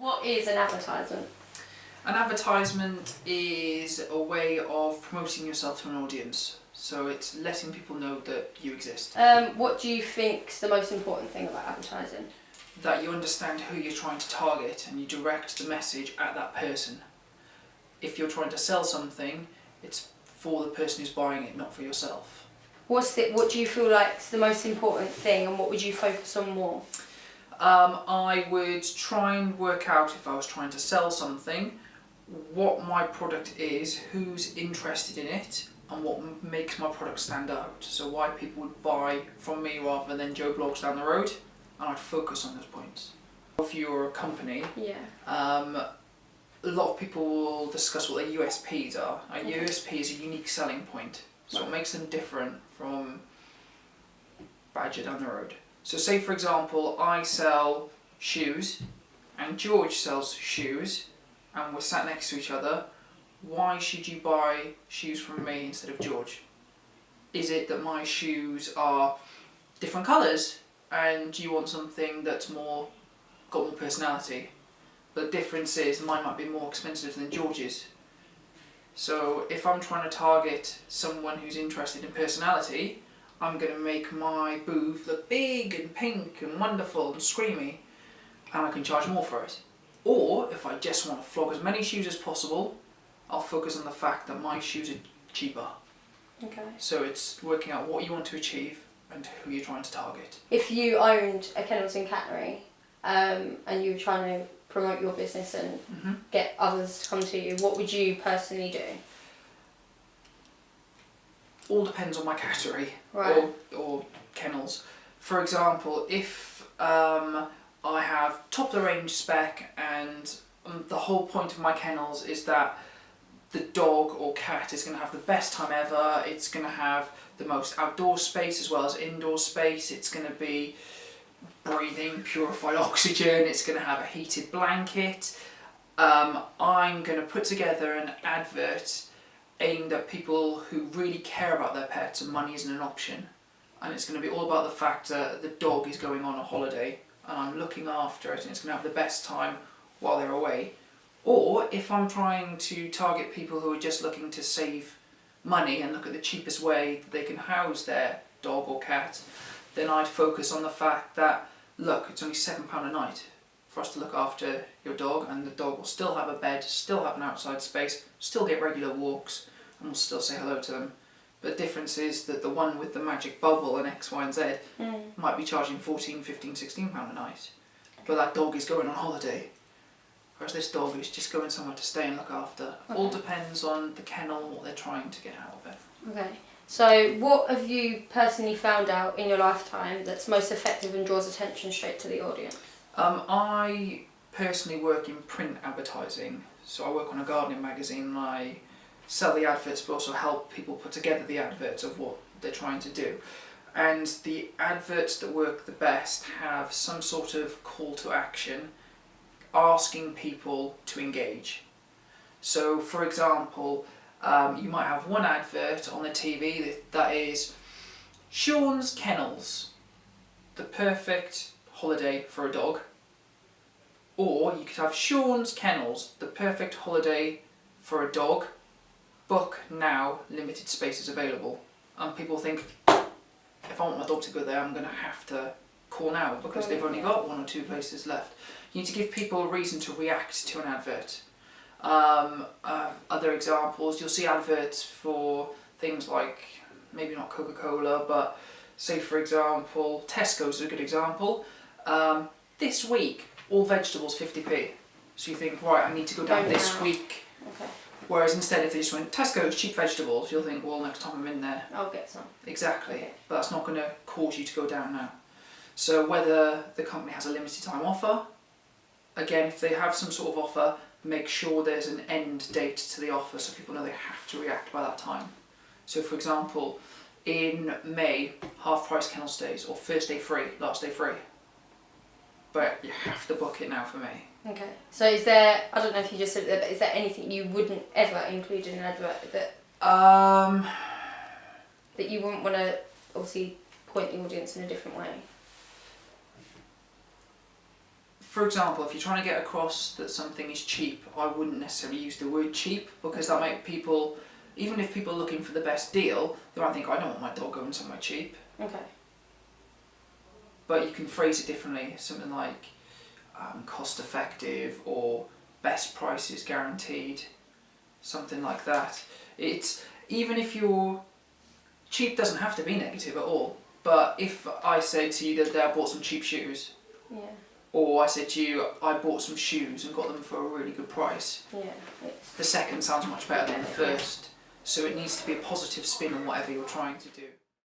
What is an advertisement? An advertisement is a way of promoting yourself to an audience. So it's letting people know that you exist. What do you think is the most important thing about advertising? That you understand who you're trying to target and you direct the message at that person. If you're trying to sell something, it's for the person who's buying it, not for yourself. What do you feel like is the most important thing, and what would you focus on more? I would try and work out, if I was trying to sell something, what my product is, who's interested in it, and what makes my product stand out. So why people would buy from me rather than Joe Blogs down the road, and I'd focus on those points. If you're a company, a lot of people will discuss what their USPs are. A USP is a unique selling point, so it makes them different from Badger down the road. So say for example, I sell shoes and George sells shoes and we're sat next to each other. Why should you buy shoes from me instead of George? Is it that my shoes are different colours and you want something that's got more personality? The difference is mine might be more expensive than George's. So if I'm trying to target someone who's interested in personality, I'm going to make my booth look big and pink and wonderful and screamy, and I can charge more for it. Or if I just want to flog as many shoes as possible, I'll focus on the fact that my shoes are cheaper. Okay. So it's working out what you want to achieve and who you're trying to target. If you owned a kennels and cattery, and you were trying to promote your business and get others to come to you, what would you personally do? All depends on my category, right. or kennels. For example, if I have top of the range spec and the whole point of my kennels is that the dog or cat is going to have the best time ever, it's going to have the most outdoor space as well as indoor space, it's going to be breathing purified oxygen, it's going to have a heated blanket, I'm going to put together an advert aimed at people who really care about their pets and money isn't an option. And it's going to be all about the fact that the dog is going on a holiday and I'm looking after it and it's going to have the best time while they're away. Or if I'm trying to target people who are just looking to save money and look at the cheapest way that they can house their dog or cat, then I'd focus on the fact that, look, it's only £7 a night for us to look after your dog, and the dog will still have a bed, still have an outside space, still get regular walks, and we'll still say hello to them. But the difference is that the one with the magic bubble and X, Y and Z might be charging £14, £15, £16 a night. But that dog is going on holiday. Whereas this dog is just going somewhere to stay and look after. Okay. All depends on the kennel and what they're trying to get out of it. Okay. So what have you personally found out in your lifetime that's most effective and draws attention straight to the audience? I personally work in print advertising. So I work on a gardening magazine and I sell the adverts but also help people put together the adverts of what they're trying to do. And the adverts that work the best have some sort of call to action, asking people to engage. So for example, you might have one advert on the TV that is Sean's Kennels, the perfect holiday for a dog. Or you could have Sean's Kennels, the perfect holiday for a dog. Book now, limited spaces available. And people think, if I want my dog to go there, I'm going to have to call now because they've only got 1 or 2 places left. You need to give people a reason to react to an advert. Other examples, you'll see adverts for things like, maybe not Coca-Cola, but say for example, Tesco's is a good example. This week, all vegetables 50p. So you think, right, I need to go down this week. Okay. Whereas instead if they just went, Tesco's cheap vegetables, you'll think, well, next time I'm in there, I'll get some. Exactly. Okay. But that's not going to cause you to go down now. So whether the company has a limited time offer, again, if they have some sort of offer, make sure there's an end date to the offer so people know they have to react by that time. So for example, in May, half price kennel stays, or first day free, last day free. But you have to book it now for May. Okay. So is there, I don't know if you just said it there, but is there anything you wouldn't ever include in an advert that you wouldn't want to obviously point the audience in a different way? for example, if you're trying to get across that something is cheap, I wouldn't necessarily use the word cheap, because that might people, even if people are looking for the best deal, they might think, I don't want my dog going somewhere cheap. Okay. But you can phrase it differently, something like cost effective or best prices guaranteed, something like that. It's, even if you're, cheap doesn't have to be negative at all, but if I say to you that I bought some cheap shoes, Yeah. or I said to you I bought some shoes and got them for a really good price, Yeah. the second sounds much better than the first. So it needs to be a positive spin on whatever you're trying to do.